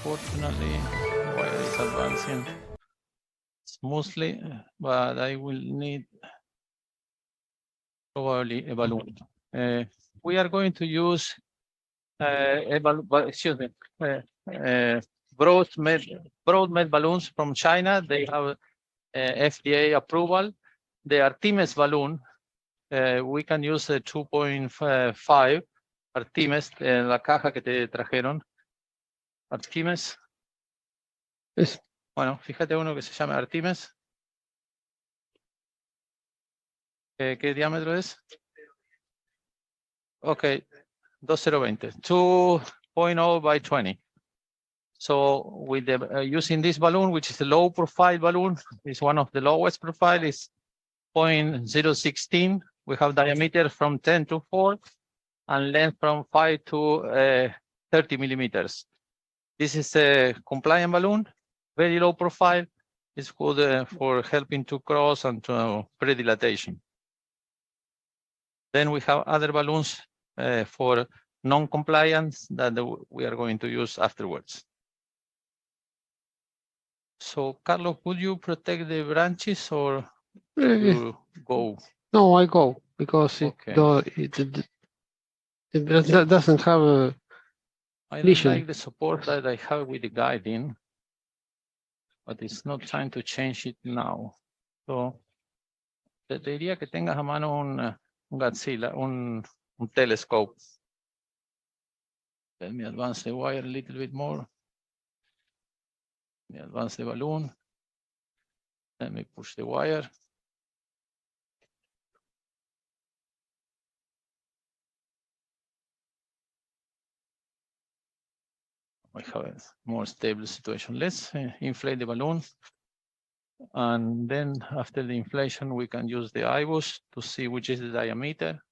Unfortunately, wire is advancing smoothly, but I will need probably a balloon. We are going to use BrosMed balloons from China. They have FDA approval. The Artimes balloon, we can use a 2.5 Artimes en la caja que te trajeron. Artimes. Bueno, fíjate uno que se llama Artimes. ¿Qué diámetro es? Ok, 2020, 2.0 by 20. So with the using this balloon, which is a low profile balloon, is one of the lowest profile, is 0.016. We have diameter from 10 to 4 and length from 5 to 30 millimeters. This is a compliant balloon, very low profile. It's good for helping to cross and to predilatation. Then we have other balloons for non-compliance that we are going to use afterwards. So, Carlos, would you protect the branches or you go? No, I go because Okay. It doesn't have a. I don't like the support that I have with the guiding, but it's not time to change it now. So, te diría que tengas a mano un Godzilla, un telescope. Let me advance the wire a little bit more. Let me advance the balloon. Let me push the wire. I have a more stable situation. Let's inflate the balloon. And then after the inflation, we can use the IVUS to see which is the diameter.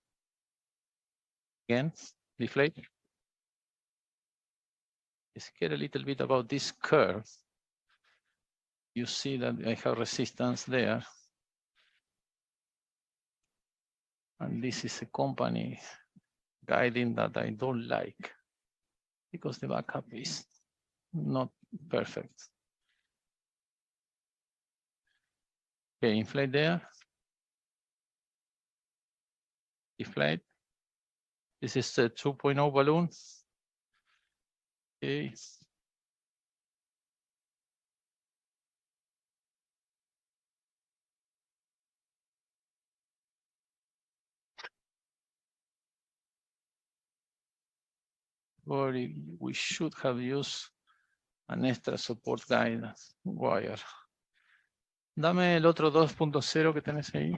Again, deflate. I scared a little bit about this curve. You see that I have resistance there. And this is a company guiding that I don't like because the backup is not perfect. Okay, inflate there. Deflate. This is a 2.0 balloon. Okay. Or we should have used an extra support guide wire. Dame el otro 2.0 que tenés ahí.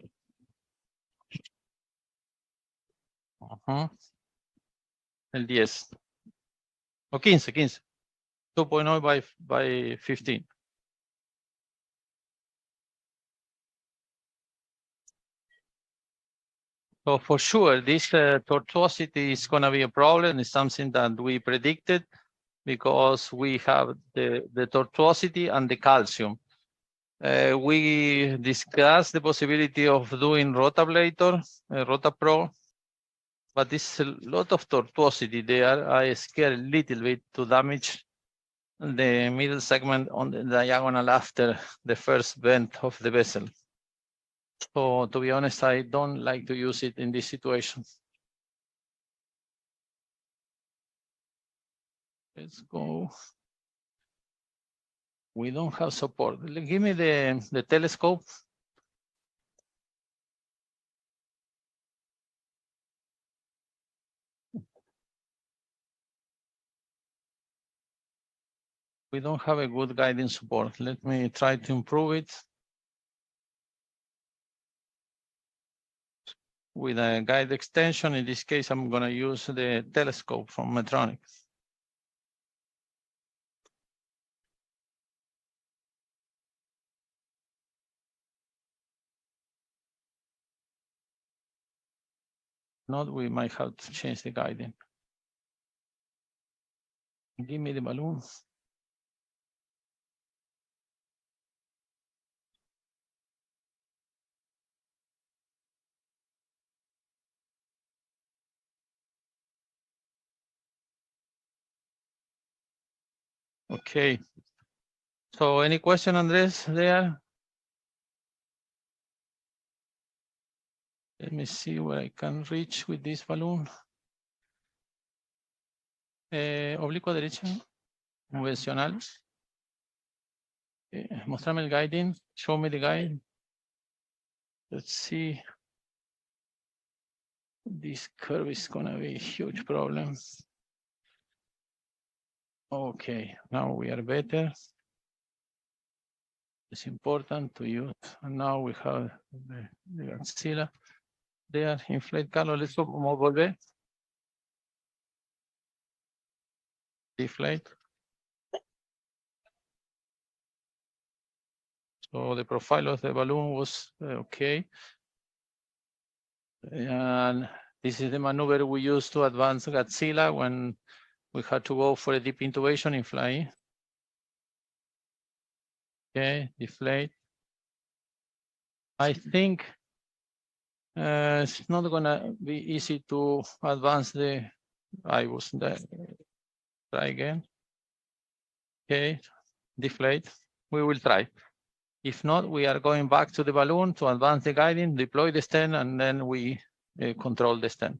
El 10. O 15. 2.0 by 15. So for sure, this tortuosity is going to be a problem. It's something that we predicted because we have the tortuosity and the calcium. We discussed the possibility of doing rotablator, RotaPro, but there's a lot of tortuosity there. I scare a little bit to damage the middle segment on the diagonal after the first bend of the vessel. So to be honest, I don't like to use it in this situation. Let's go. We don't have support. Give me the telescope. We don't have a good guiding support. Let me try to improve it with a guide extension. In this case, I'm going to use the telescope from Medtronic. Not, we might have to change the guiding. Give me the balloon. Okay. So any question, Andres, there? Let me see where I can reach with this balloon. Oblicuo derecha, convencional. Mostrame el guiding. Show me the guide. Let's see. This curve is gonna be a huge problem. Okay, now we are better. It's important to use. And now we have the axilla there. Inflate, Carlos. Let's go. Volver. Deflate. So the profile of the balloon was okay. And this is the maneuver we use to advance the axilla when we had to go for a deep intubation in flying. Okay, deflate. I think it's not gonna be easy to advance the IVUS. Try again. Okay, deflate. We will try. If not, we are going back to the balloon to advance the guiding, deploy the stent, and then we control the stent.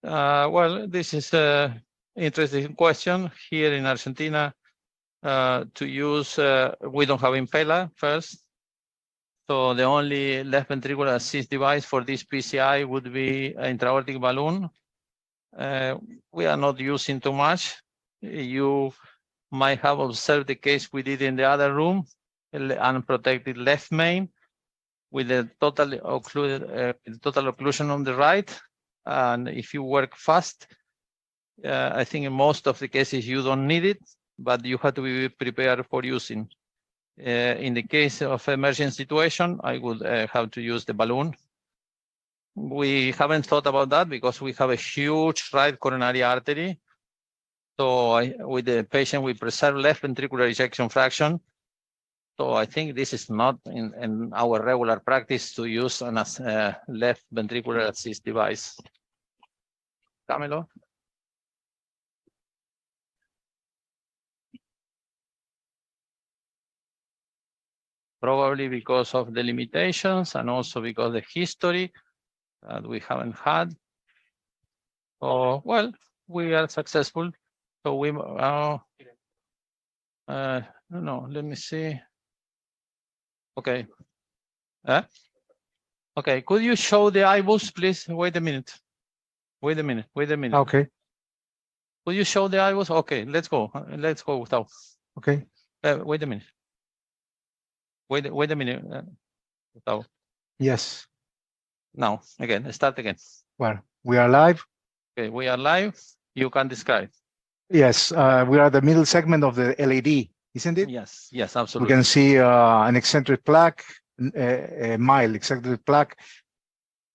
Well, this is an interesting question. Here in Argentina, to use, we don't have impeller first. So the only left ventricular assist device for this PCI would be an intra-aortic balloon. We are not using too much. You might have observed the case we did in the other room, unprotected left main with the total occlusion on the right. And if you work fast, I think in most of the cases you don't need it, but you have to be prepared for using. In the case of emergency situation, I would have to use the balloon. We haven't thought about that because we have a huge right coronary artery. So with the patient, we preserve left ventricular ejection fraction. So I think this is not in our regular practice to use a left ventricular assist device. Camilo? Probably because of the limitations and also because the history that we haven't had. Oh, well, we are successful. So we, no, let me see. Okay. Okay, could you show the IVUS, please? Wait a minute. Wait a minute. Okay. Could you show the IVUS? Okay, let's go. Let's go, Gustavo. Okay. Wait a minute. Wait a minute, Gustavo. Yes. Now, again, start again. Well, we are live. Okay, we are live. You can describe. Yes, we are the middle segment of the LAD, isn't it? Yes, absolutely. We can see an eccentric plaque, a mild eccentric plaque,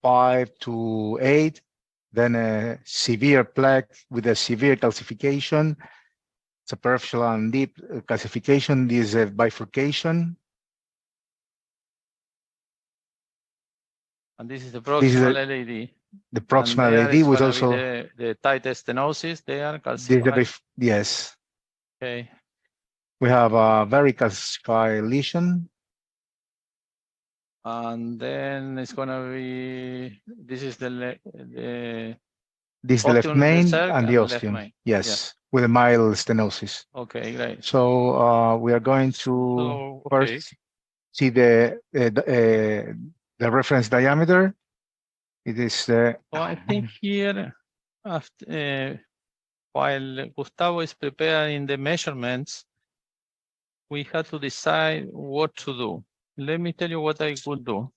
5 to 8, then a severe plaque with a severe calcification, superficial and deep calcification. This is a bifurcation. And this is the proximal LAD. The proximal LAD was also the tightest stenosis there. Yes. Okay. We have a very calcified lesion. And then it's gonna be, this is the left main and the ostium. Yes, with a mild stenosis. Okay, great. So we are going to first see the reference diameter. It is. So I think here, after, while Gustavo is preparing the measurements, we had to decide what to do. Let me tell you what I could do.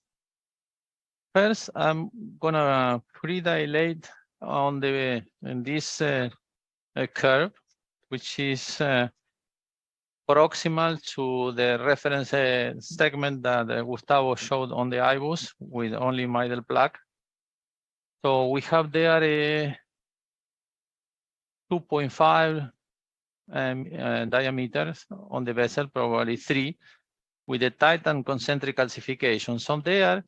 First, I'm gonna pre-dilate on this curve, which is proximal to the reference segment that Gustavo showed on the IVUS with only middle plaque. So we have there a 2.5 diameters on the vessel, probably 3, with a tight and concentric calcification. So there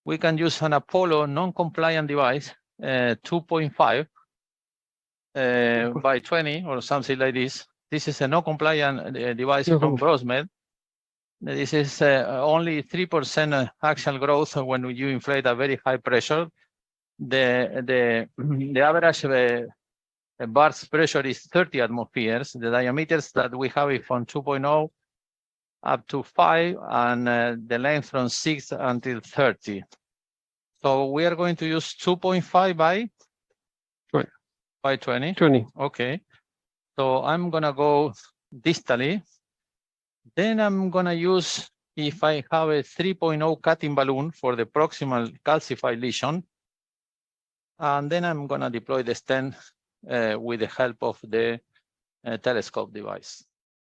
we can use an Apollo non-compliant device, 2.5 by 20 or something like this. This is a no compliant device from BrosMed. This is only 3% axial growth when you inflate at very high pressure. The average burst pressure is 30 atmospheres. The diameters that we have is from 2.0 up to 5, and the length from 6 until 30. So we are going to use 2.5 by 20. 20. Okay. So I'm gonna go distally. Then I'm gonna use, if I have a 3.0 cutting balloon for the proximal calcified lesion, and then I'm gonna deploy the stent with the help of the telescope device.